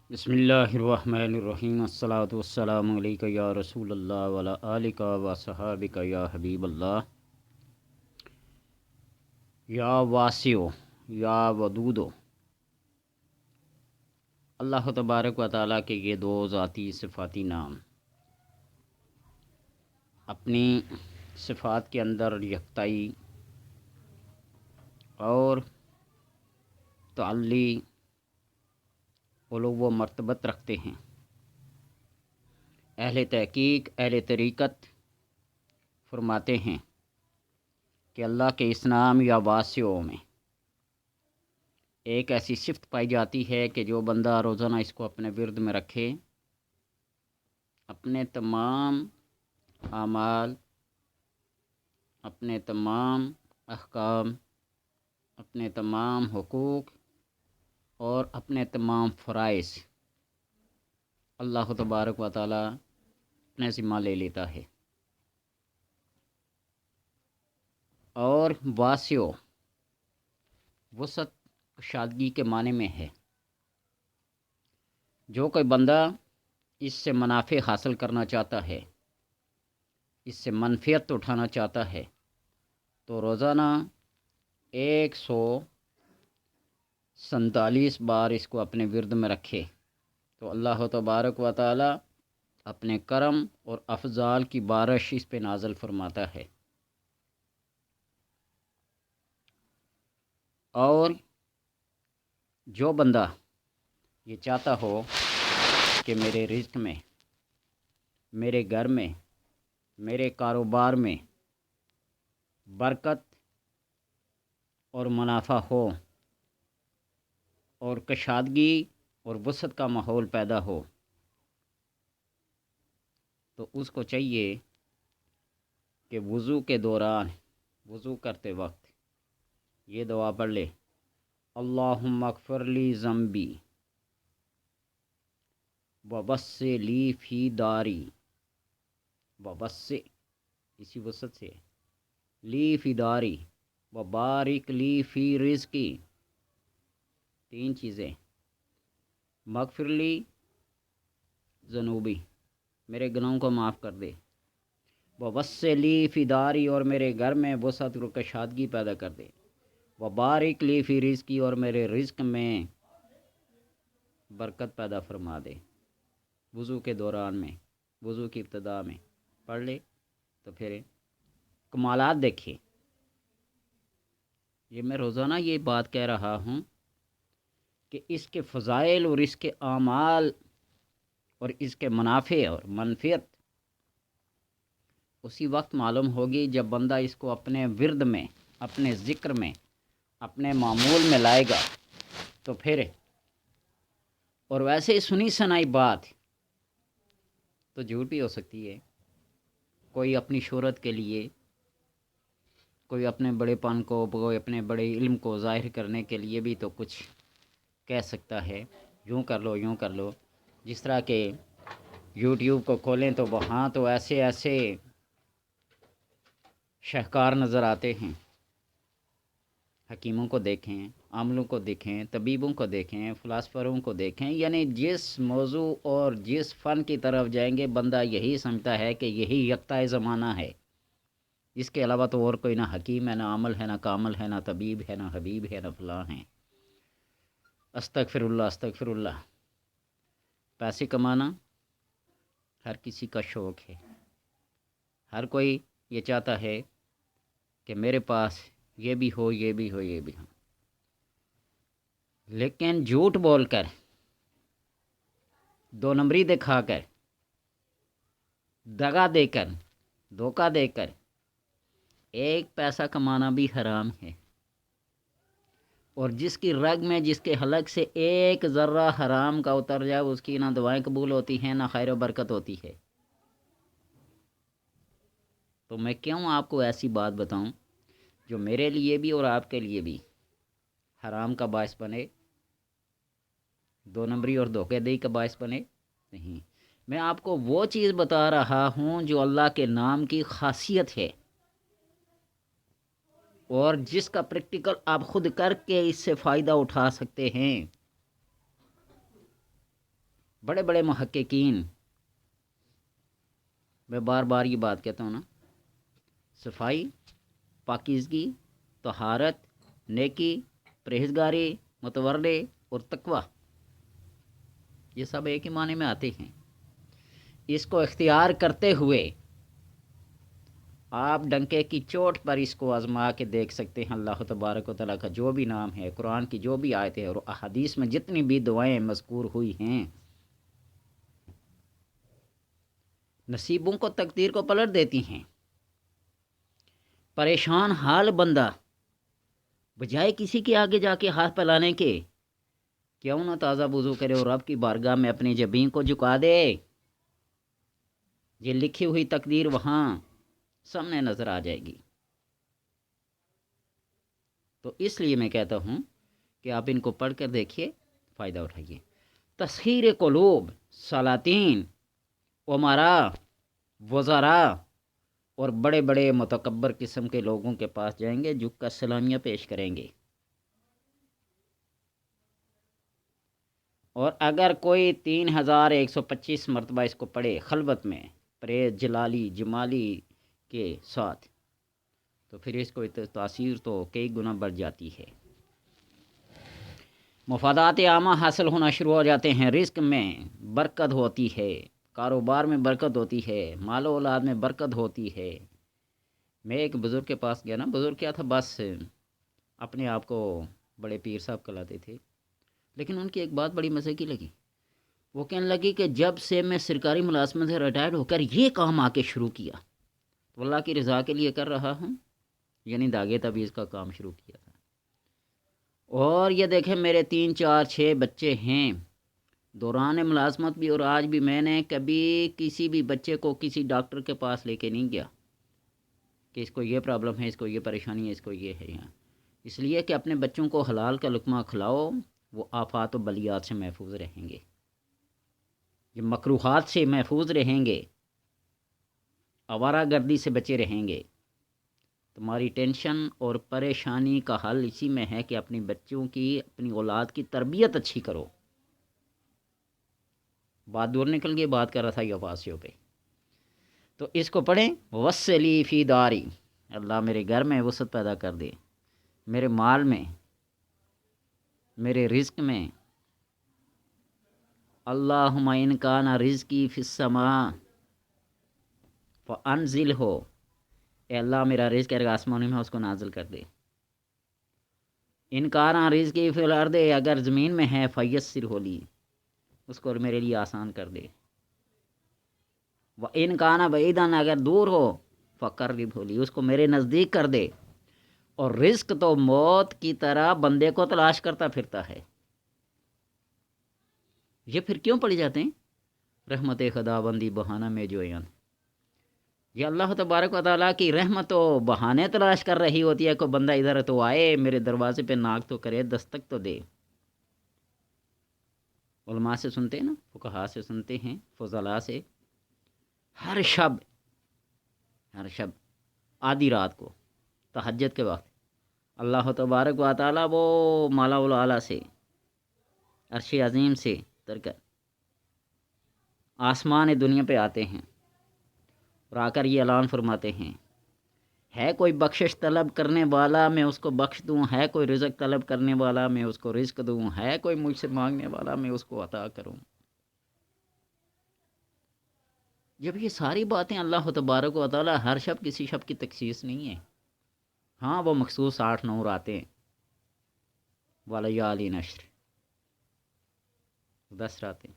بسم اللہ الرحمن الرحیم الصلاۃ والسلام علیک یا رسول اللہ وعلی آلک و صحابک یا حبیب اللہ یا واسع یا ودود۔ اللہ تبارک و تعالیٰ کے یہ دو ذاتی صفاتی نام اپنی صفات کے اندر یکتائی اور تعلی علو و مرتبت رکھتے ہیں۔ اہل تحقیق اہل طریقت فرماتے ہیں کہ اللہ کے اس نام یا واسعوں میں ایک ایسی صفت پائی جاتی ہے کہ جو بندہ روزانہ اس کو اپنے ورد میں رکھے، اپنے تمام اعمال، اپنے تمام احکام، اپنے تمام حقوق اور اپنے تمام فرائض اللہ تبارک و تعالی اپنے ذمہ لے لیتا ہے۔ اور واسع وسعت کشادگی کے معنی میں ہے۔ جو کوئی بندہ اس سے منافع حاصل کرنا چاہتا ہے، اس سے منفعت اٹھانا چاہتا ہے، تو روزانہ 147 بار اس کو اپنے ورد میں رکھے تو اللہ تبارک و تعالی اپنے کرم اور افضال کی بارش اس پہ نازل فرماتا ہے۔ اور جو بندہ یہ چاہتا ہو کہ میرے رزق میں، میرے گھر میں، میرے کاروبار میں برکت اور منافع ہو اور کشادگی اور وسعت کا ماحول پیدا ہو، تو اس کو چاہیے کہ وضو کے دوران، وضو کرتے وقت یہ دعا پڑھ لے: اللہم اغفر لی ذنبی ووسع لی فی داری، ووسع اسی وسعت سے، لی فی داری وبارک لی فی رزقی۔ تین چیزیں: مغفر لی ذنوبی، میرے گناہوں کو معاف کر دے، ووسع لی فی داری اور میرے گھر میں وسعت و کشادگی پیدا کر دے، وبارک لی فی رزقی اور میرے رزق میں برکت پیدا فرما دے۔ وضو کے دوران میں، وضو کی ابتدا میں پڑھ لے تو پھر کمالات دیکھیں۔ یہ میں روزانہ یہ بات کہہ رہا ہوں کہ اس کے فضائل اور اس کے اعمال اور اس کے منافع اور منفعت اسی وقت معلوم ہوگی جب بندہ اس کو اپنے ورد میں، اپنے ذکر میں، اپنے معمول میں لائے گا تو پھر، اور ویسے ہی سنی سنائی بات تو جھوٹ بھی ہو سکتی ہے۔ کوئی اپنی شہرت کے لیے، کوئی اپنے بڑے پن کو، کوئی اپنے بڑے علم کو ظاہر کرنے کے لیے بھی تو کچھ کہہ سکتا ہے، یوں کر لو یوں کر لو۔ جس طرح کہ یوٹیوب کو کھولیں تو وہاں تو ایسے ایسے شہکار نظر آتے ہیں۔ حکیموں کو دیکھیں، عاملوں کو دیکھیں، طبیبوں کو دیکھیں، فلاسفروں کو دیکھیں، یعنی جس موضوع اور جس فن کی طرف جائیں گے بندہ یہی سمجھتا ہے کہ یہی یکتا زمانہ ہے، اس کے علاوہ تو اور کوئی نہ حکیم ہے، نہ عامل ہے، نہ کامل ہے، نہ طبیب ہے، نہ حبیب ہے، نہ فلاں ہے۔ استغفر اللہ استغفر اللہ۔ پیسے کمانا ہر کسی کا شوق ہے، ہر کوئی یہ چاہتا ہے کہ میرے پاس یہ بھی ہو، یہ بھی ہو، یہ بھی ہو، لیکن جھوٹ بول کر، دو نمبری دکھا کر، دغا دے کر، دھوکہ دے کر ایک پیسہ کمانا بھی حرام ہے۔ اور جس کی رگ میں، جس کے حلق سے ایک ذرہ حرام کا اتر جائے اس کی نہ دعائیں قبول ہوتی ہیں، نہ خیر و برکت ہوتی ہے۔ تو میں کیوں آپ کو ایسی بات بتاؤں جو میرے لیے بھی اور آپ کے لیے بھی حرام کا باعث بنے، دو نمبری اور دھوکے دہی کا باعث بنے؟ نہیں، میں آپ کو وہ چیز بتا رہا ہوں جو اللہ کے نام کی خاصیت ہے اور جس کا پریکٹیکل آپ خود کر کے اس سے فائدہ اٹھا سکتے ہیں۔ بڑے بڑے محققین، میں بار بار یہ بات کہتا ہوں نا، صفائی، پاکیزگی، طہارت، نیکی، پرہیزگاری، متورے اور تقوی، یہ سب ایک ہی معنی میں آتے ہیں۔ اس کو اختیار کرتے ہوئے آپ ڈنکے کی چوٹ پر اس کو آزما کے دیکھ سکتے ہیں۔ اللہ تبارک و تعالیٰ کا جو بھی نام ہے، قرآن کی جو بھی آیتیں اور احادیث میں جتنی بھی دعائیں مذکور ہوئی ہیں، نصیبوں کو، تقدیر کو پلٹ دیتی ہیں۔ پریشان حال بندہ بجائے کسی کے آگے جا کے ہاتھ پھیلانے کے، کیوں نہ تازہ وضو کرے اور رب کی بارگاہ میں اپنی جبین کو جھکا دے۔ یہ لکھی ہوئی تقدیر وہاں سامنے نظر آ جائے گی۔ تو اس لیے میں کہتا ہوں کہ آپ ان کو پڑھ کر دیکھیے، فائدہ اٹھائیے۔ تسخیر قلوب، سلاطین، امراء، وزراء اور بڑے بڑے متکبر قسم کے لوگوں کے پاس جائیں گے، جھک کر سلامیاں پیش کریں گے۔ اور اگر کوئی 3125 مرتبہ اس کو پڑھے خلوت میں، پریز جلالی جمالی کے ساتھ، تو پھر اس کو تاثیر تو کئی گنا بڑھ جاتی ہے۔ مفادات عامہ حاصل ہونا شروع ہو جاتے ہیں، رزق میں برکت ہوتی ہے، کاروبار میں برکت ہوتی ہے، مال و اولاد میں برکت ہوتی ہے۔ میں ایک بزرگ کے پاس گیا نا، بزرگ کیا تھا، بس اپنے آپ کو بڑے پیر صاحب کہلاتے تھے، لیکن ان کی ایک بات بڑی مزے کی لگی۔ وہ کہنے لگی کہ جب سے میں سرکاری ملازمت سے ریٹائرڈ ہو کر یہ کام آ کے شروع کیا تو اللہ کی رضا کے لیے کر رہا ہوں، یعنی داغے تبیز کا کام شروع کیا تھا۔ اور یہ دیکھیں میرے 3 4 6 بچے ہیں، دوران ملازمت بھی اور آج بھی میں نے کبھی کسی بھی بچے کو کسی ڈاکٹر کے پاس لے کے نہیں گیا کہ اس کو یہ پرابلم ہے، اس کو یہ پریشانی ہے، اس کو یہ ہے یہاں، اس لیے کہ اپنے بچوں کو حلال کا لقمہ کھلاؤ، وہ آفات و بلیات سے محفوظ رہیں گے، یہ مکروہات سے محفوظ رہیں گے، آوارہ گردی سے بچے رہیں گے۔ تمہاری ٹینشن اور پریشانی کا حل اسی میں ہے کہ اپنی بچوں کی، اپنی اولاد کی تربیت اچھی کرو۔ بات دور نکل گئی، بات کر رہا تھا یواسیوں پہ، تو اس کو پڑھیں۔ وصلی فی داری، اللہ میرے گھر میں وسعت پیدا کر دے، میرے مال میں، میرے رزق میں۔ اللہم ان کان رزقی فی السماء فانزل ہو، اے اللہ میرا رزق اگر آسمانوں میں اس کو نازل کر دے۔ ان کان رزقی فی الارض، اگر زمین میں ہے فیسر ہو لی، اس کو میرے لیے آسان کر دے۔ وَإِن كَانَ بَعِيدًا، اگر دور ہو فقرب ہو لی، اس کو میرے نزدیک کر دے۔ اور رزق تو موت کی طرح بندے کو تلاش کرتا پھرتا ہے۔ یہ پھر کیوں پڑھ جاتے ہیں؟ رحمت خدا بندی بہانہ میں جو این، یہ اللہ تبارک و تعالیٰ کی رحمت و بہانے تلاش کر رہی ہوتی ہے کہ بندہ ادھر تو آئے، میرے دروازے پہ ناک تو کرے، دستک تو دے۔ علماء سے سنتے ہیں نا، فقہاء سے سنتے ہیں، فضلاء سے، ہر شب آدھی رات کو تہجد کے وقت اللہ تبارک و تعالیٰ وہ مالا الاعلیٰ سے، عرش عظیم سے اتر کر آسمان دنیا پہ آتے ہیں اور آ کر یہ اعلان فرماتے ہیں، ہے کوئی بخشش طلب کرنے والا میں اس کو بخش دوں، ہے کوئی رزق طلب کرنے والا میں اس کو رزق دوں، ہے کوئی مجھ سے مانگنے والا میں اس کو عطا کروں۔ جب یہ ساری باتیں اللہ تبارک و تعالیٰ، ہر شب کسی شب کی تخصیص نہیں ہے، ہاں وہ مخصوص 8 9 راتیں، ولیالین عشر، 10 راتیں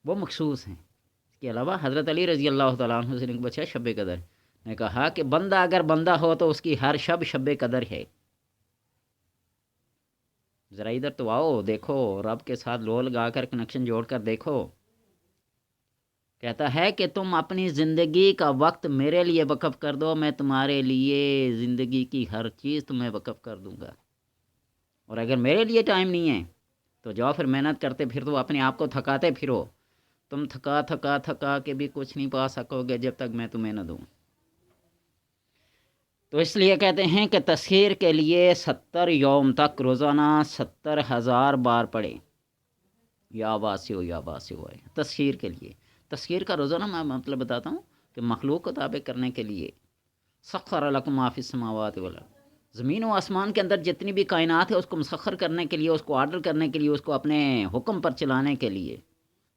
وہ مخصوص ہیں۔ اس کے علاوہ حضرت علی رضی اللہ تعالیٰ عنہ سے نے پوچھا شب قدر، نے کہا کہ بندہ اگر بندہ ہو تو اس کی ہر شب شب قدر ہے۔ ذرا ادھر تو آؤ، دیکھو رب کے ساتھ لو لگا کر کنیکشن جوڑ کر دیکھو۔ کہتا ہے کہ تم اپنی زندگی کا وقت میرے لیے وقف کر دو، میں تمہارے لیے زندگی کی ہر چیز تمہیں وقف کر دوں گا۔ اور اگر میرے لیے ٹائم نہیں ہے تو جاؤ پھر محنت کرتے پھر تو اپنے آپ کو تھکاتے پھرو، تم تھکا کے بھی کچھ نہیں پا سکو گے جب تک میں تمہیں نہ دوں۔ تو اس لیے کہتے ہیں کہ تسخیر کے لیے 70 یوم تک روزانہ 70,000 بار پڑھیں۔ یا واسع یا واسع ہے تسخیر کے لیے. تسخیر کا روزانہ میں مطلب بتاتا ہوں کہ مخلوق کو تابع کرنے کے لیے. سخر لکم ما فی السماوات والارض، زمین و آسمان کے اندر جتنی بھی کائنات ہے اس کو مسخر کرنے کے لیے، اس کو آرڈر کرنے کے لیے، اس کو اپنے حکم پر چلانے کے لیے.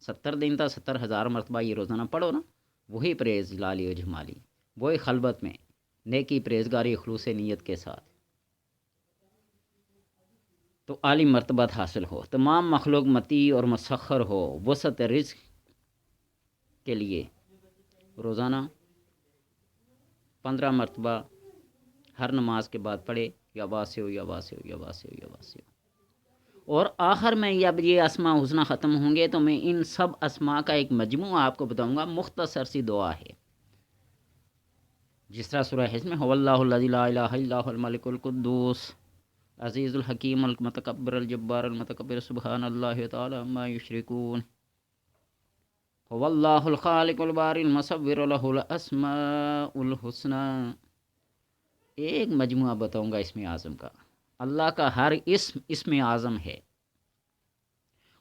70 دن تھا، 70,000 مرتبہ یہ روزانہ پڑھو نا. وہی پریز لالی و جمالی، وہی خلوت میں نیکی پریزگاری خلوص نیت کے ساتھ، تو عالی مرتبہ حاصل ہو. تمام مخلوق متی اور مسخر ہو وسعت رزق کے لیے. روزانہ 15 مرتبہ ہر نماز کے بعد پڑھے یا واسع یا واسع یا واسع یا واسع. اور آخر میں جب یہ اسماء حسنہ ختم ہوں گے تو میں ان سب اسماء کا ایک مجموعہ آپ کو بتاؤں گا. مختصر سی دعا ہے، جس طرح سورہ حج میں هو اللہ الذی لا الہ الا هو الملک القدوس عزیز الحکیم المتکبر الجبار المتکبر سبحان اللہ تعالی عما یشرکون. هو اللہ الخالق الباری المصور له الاسماء الحسنى. ایک مجموعہ بتاؤں گا اسم اعظم کا. اللہ کا ہر اسم اعظم ہے.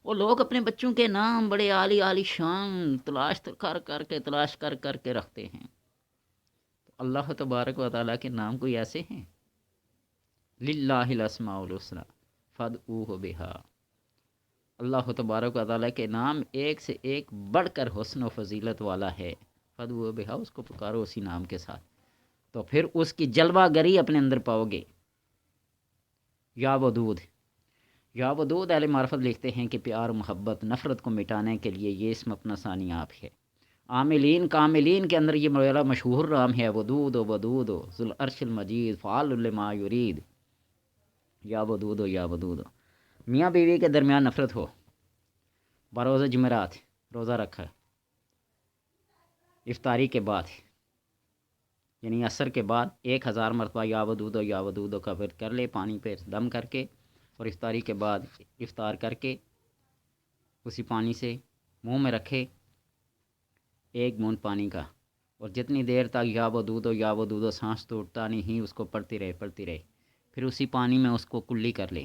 وہ لوگ اپنے بچوں کے نام بڑے عالی عالی شان تلاش کر کے رکھتے ہیں. اللہ تبارک و تعالیٰ کے نام کوئی ایسے ہیں؟ للہ الاسماء الحسنى فادعوہ بہا. اللہ تبارک و تعالیٰ کے نام ایک سے ایک بڑھ کر حسن و فضیلت والا ہے. فادعوہ بہا، اس کو پکارو اسی نام کے ساتھ، تو پھر اس کی جلوہ گری اپنے اندر پاؤ گے. یا ودود، یا ودود اہل معرفت لکھتے ہیں کہ پیار محبت نفرت کو مٹانے کے لیے یہ اسم اپنا ثانی آپ ہے. عاملین کاملین کے اندر یہ بڑا مشہور نام ہے ودود و ودود ذو العرش المجید فعال لما یرید. یا ودود و یا ودود. میاں بیوی کے درمیان نفرت ہو، بروز جمعرات روزہ رکھا، افطاری کے بعد یعنی عصر کے بعد 1000 مرتبہ یا ودود و یا ودود کا ورد کر لے پانی پہ دم کر کے، اور افطاری کے بعد افطار کر کے اسی پانی سے منہ میں رکھے ایک بوند پانی کا، اور جتنی دیر تک یا ودود سانس توڑتا نہیں اس کو پڑھتی رہے. پھر اسی پانی میں اس کو کلی کر لے،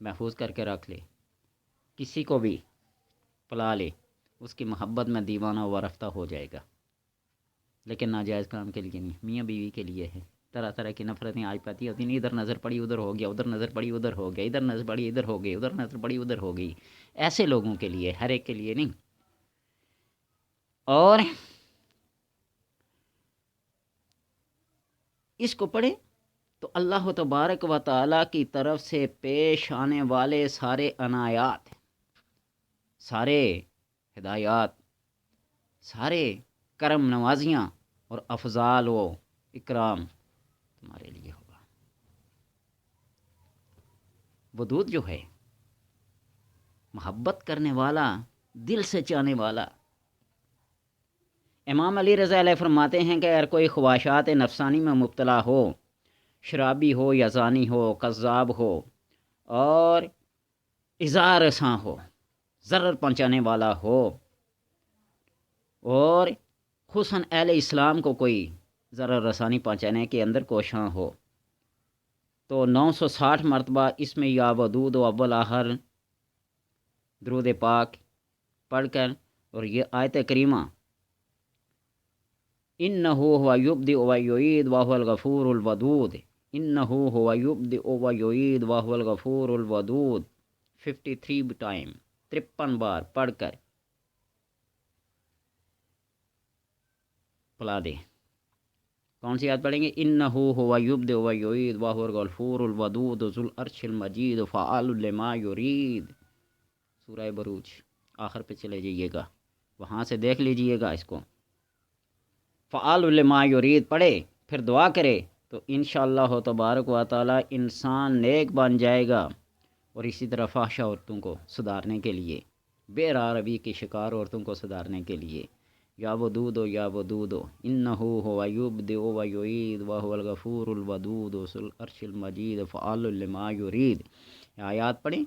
محفوظ کر کے رکھ لے. کسی کو بھی پلا لے، اس کی محبت میں دیوانہ وارفتہ ہو جائے گا. لیکن ناجائز کام کے لیے نہیں، میاں بیوی کے لیے ہے. طرح طرح کی نفرتیں آج پاتی ہوتی ہیں. ادھر نظر پڑی ادھر ہو گیا، ادھر نظر پڑی ادھر ہو گیا، ادھر نظر پڑی ادھر ہو گئی، ادھر نظر پڑی ادھر ہو گئی. ایسے لوگوں کے لیے، ہر ایک کے لیے نہیں. اور اس کو پڑھے تو اللہ تبارک و تعالیٰ کی طرف سے پیش آنے والے سارے عنایات، سارے ہدایات، سارے کرم نوازیاں اور افضال و اکرام تمہارے لیے ہوگا. ودود جو ہے محبت کرنے والا، دل سے چاہنے والا. امام علی رضا علیہ فرماتے ہیں کہ اگر کوئی خواہشات نفسانی میں مبتلا ہو، شرابی ہو یا زانی ہو، کذاب ہو اور ایذا رساں ہو، ضرر پہنچانے والا ہو، اور خصوصاً اہل اسلام کو کوئی ضرر رسانی پہنچانے کے اندر کوشاں ہو، تو 960 مرتبہ اس میں یا ودود و اول آخر درود پاک پڑھ کر، اور یہ آیت کریمہ انہو ہوا یبدئ و یعید وہو الغفور الودود، انہو ہوا یبدئ و یعید وہو الغفور الودود 53 ٹائم، 53 بار پڑھ کر پلا دے. کون سی یاد پڑھیں گے؟ انہو ہوا یبدئ و یعید وہو الغفور الودود ذو العرش المجید فعال لما یرید. سورہ بروج آخر پہ چلے جائیے گا، وہاں سے دیکھ لیجئے گا اس کو. فعال لما یرید پڑھے پھر دعا کرے تو انشاءاللہ تبارک و تعالی انسان نیک بن جائے گا. اور اسی طرح فحشہ عورتوں کو سدھارنے کے لیے، بے راہ روی کی شکار عورتوں کو سدھارنے کے لیے یا ودود یا ودود انہو ہوا یبدئ و یعید وہو الغفور الودود ذو العرش المجید فعال لما یرید. آیات پڑھیں،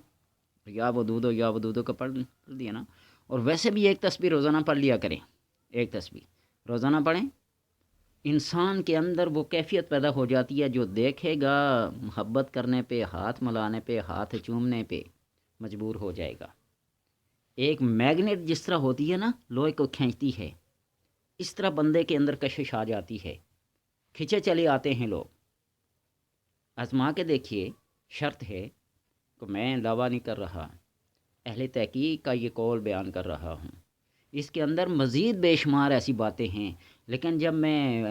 یا ودود کا پڑھ دیا نا. اور ویسے بھی ایک تسبیح روزانہ پڑھ لیا کریں. ایک تسبیح روزانہ پڑھیں، انسان کے اندر وہ کیفیت پیدا ہو جاتی ہے جو دیکھے گا محبت کرنے پہ، ہاتھ ملانے پہ، ہاتھ چومنے پہ مجبور ہو جائے گا. ایک میگنیٹ جس طرح ہوتی ہے نا، لوہے کو کھینچتی ہے، اس طرح بندے کے اندر کشش آ جاتی ہے، کھینچے چلے آتے ہیں لوگ۔ آزما کے دیکھیے، شرط ہے کہ میں دعویٰ نہیں کر رہا، اہل تحقیق کا یہ قول بیان کر رہا ہوں، اس کے اندر مزید بے شمار ایسی باتیں ہیں، لیکن جب میں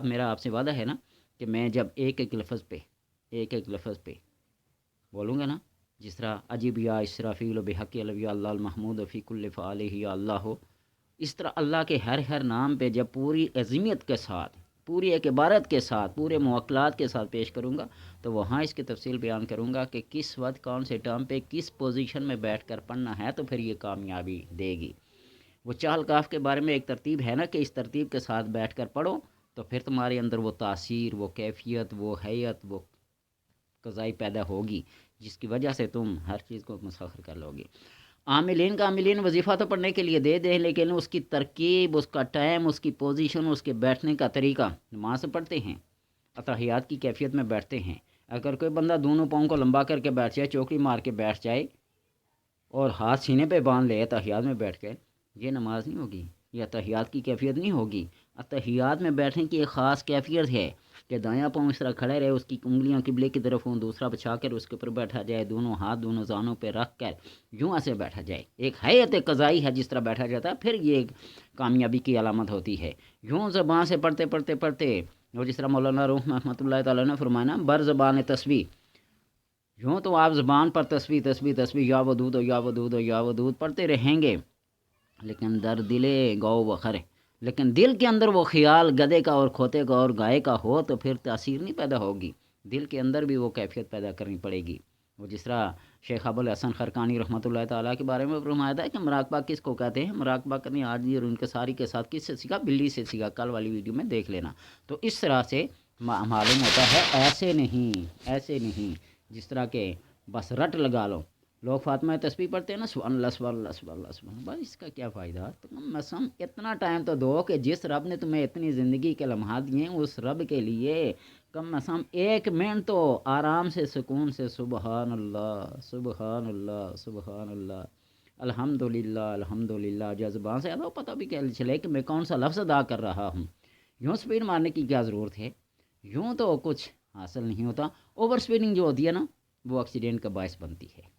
میرا آپ سے وعدہ ہے نا کہ میں جب ایک ایک لفظ پہ بولوں گا نا، جس طرح عجیب یا اسرافیل و بحق الویا اللہ المحمود فی کل فعالہ یا اللہ ہو، اس طرح اللہ کے ہر نام پہ جب پوری عظمیت کے ساتھ، پوری ایک عبارت کے ساتھ، پورے موکلات کے ساتھ پیش کروں گا، تو وہاں اس کی تفصیل بیان کروں گا کہ کس وقت کون سے ٹرم پہ کس پوزیشن میں بیٹھ کر پڑھنا ہے تو پھر یہ کامیابی دے گی۔ وہ چال کاف کے بارے میں ایک ترتیب ہے نا کہ اس ترتیب کے ساتھ بیٹھ کر پڑھو تو پھر تمہارے اندر وہ تاثیر، وہ کیفیت، وہ حیت، وہ قضائی پیدا ہوگی، جس کی وجہ سے تم ہر چیز کو مسخر کر لو گے۔ عاملین وظیفہ تو پڑھنے کے لیے دے دیں، لیکن اس کی ترکیب، اس کا ٹائم، اس کی پوزیشن، اس کے بیٹھنے کا طریقہ، نماز سے پڑھتے ہیں، اتحیات کی کیفیت میں بیٹھتے ہیں، اگر کوئی بندہ دونوں پاؤں کو لمبا کر کے بیٹھ جائے، چوکڑی مار کے بیٹھ جائے اور ہاتھ سینے پہ باندھ لے اتحیات میں بیٹھ کے، یہ نماز نہیں ہوگی، یہ اتحیات کی کیفیت نہیں ہوگی۔ اتحیات میں بیٹھنے کی ایک خاص کیفیت ہے کہ دایاں پاؤں اس طرح کھڑے رہے، اس کی انگلیاں قبلے کی طرف ہوں، دوسرا بچھا کر اس کے اوپر بیٹھا جائے، دونوں ہاتھ دونوں زانوں پہ رکھ کر یوں ایسے بیٹھا جائے، ایک حیت قضائی ہے جس طرح بیٹھا جاتا ہے، پھر یہ ایک کامیابی کی علامت ہوتی ہے۔ یوں زبان سے پڑھتے اور جس طرح مولانا روح رحمۃ اللہ تعالیٰ نے فرمایا نا، بر زبان تسبیح، یوں تو آپ زبان پر تسبیح یا ودود یا ودود یا ودود پڑھتے رہیں گے، لیکن در دلے گو بخر، لیکن دل کے اندر وہ خیال گدے کا اور کھوتے کا اور گائے کا ہو تو پھر تاثیر نہیں پیدا ہوگی، دل کے اندر بھی وہ کیفیت پیدا کرنی پڑے گی۔ وہ جس طرح شیخ ابو الحسن خرقانی رحمۃ اللہ تعالیٰ کے بارے میں فرمایا تھا کہ مراقبہ کس کو کہتے ہیں، مراقبہ کرنی آجزی اور انکساری کے ساتھ کس سے سیکھا، بلی سے سیکھا، کل والی ویڈیو میں دیکھ لینا۔ تو اس طرح سے معلوم ہوتا ہے، ایسے نہیں جس طرح کہ بس رٹ لگا لو۔ لوگ فاطمہ تسبیح پڑھتے ہیں نا، سبحان اللہ سبحان اللہ سبحان اللہ سبحان اللہ، بس اس کا کیا فائدہ؟ تم اتنا ٹائم تو دو کہ جس رب نے تمہیں اتنی زندگی کے لمحات دیے ہیں، اس رب کے لیے کم از کم 1 منٹ تو آرام سے سکون سے سبحان اللہ سبحان اللہ سبحان اللہ الحمدللہ الحمدللہ جذبان سے ادا پتہ بھی کیا چلے کہ میں کون سا لفظ ادا کر رہا ہوں۔ یوں سپیڈ مارنے کی کیا ضرورت ہے؟ یوں تو کچھ حاصل نہیں ہوتا۔ اوور سپیڈنگ جو ہوتی ہے نا، وہ ایکسیڈنٹ کا باعث بنتی ہے،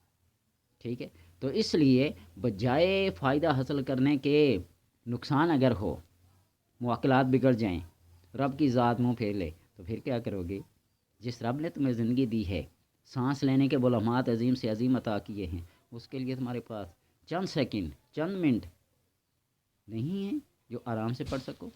ٹھیک ہے؟ تو اس لیے بجائے فائدہ حاصل کرنے کے نقصان اگر ہو، معقلات بگڑ جائیں، رب کی ذات منہ پھیر لے، تو پھر کیا کرو گے؟ جس رب نے تمہیں زندگی دی ہے، سانس لینے کے لمحات عظیم سے عظیم عطا کیے ہیں، اس کے لیے تمہارے پاس چند سیکنڈ، چند منٹ نہیں ہیں جو آرام سے پڑھ سکو؟